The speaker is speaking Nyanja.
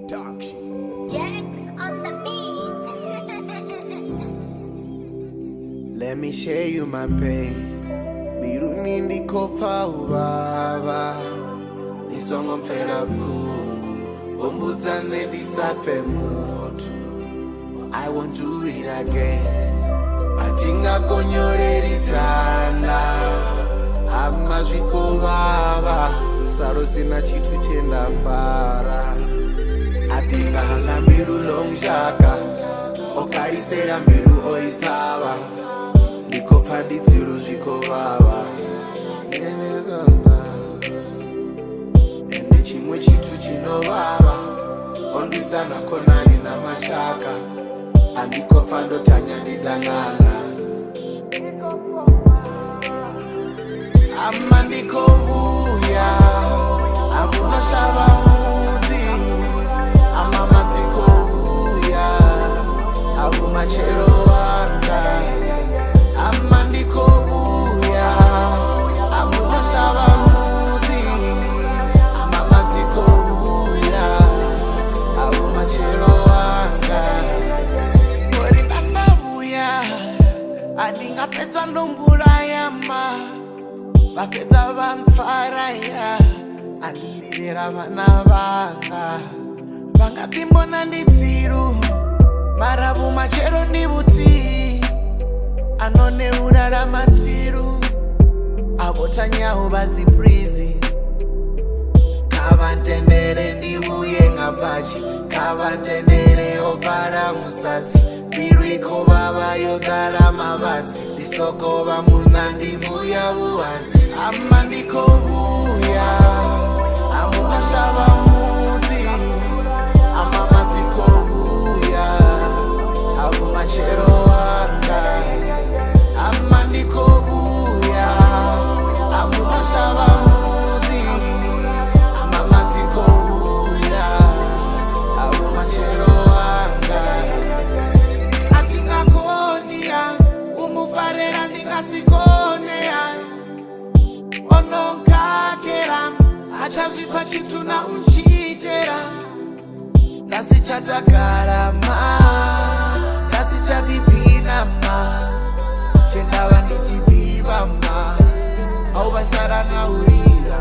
Dog shit. Jax on the beat. Let me share you my pain. Biruni ndikopfa ubaba Nisongo mfera bungu Ombuzane ndisafe mutu I won't do it again Atinga konyore ritanda Amazviko baba Usaro sina chitu chenda fara Atinga hanga miru longjaka Okarisera miru oitava Ndikopfa nditsiru zviko baba Ende chimwe chitu chinovava Ondisana konani namashaka Andikopfa ndotanya ndidangana Ama ndikovuya Amuna shava mudhi Ama matsikovuya Abu machero wanga Ama ndikovuya Amuna shava mudhi Ama matsikovuya Abu machero wanga Korinda savuya Andingapedza ndombura yama Vapedza vamfaraya Anirirera vana vanga Vangatimbona nditsiru Maravu machero ndivuti Anoneurara matsiru Avotanyaho vadziprizi Kavantendere ndivuye ngapachi Kavantendere opara musatsi Biru ikobaba yogara mavatsi Ndisokova muna ndivuya vuhanzi Ama ndikovuya Amuna shava mudhi Ama matsikovuya Abu machero wanga Ama ndikovuya Amuna shava mudhi Ama matsikovuya Abu machero wanga Atingakonia Umufarera ndingasikoneya Ononkakera Achazvipa chitu na unchitera Ndasichatakarama Ndasichadipinama Chendava ndichidivama Auvasara naurira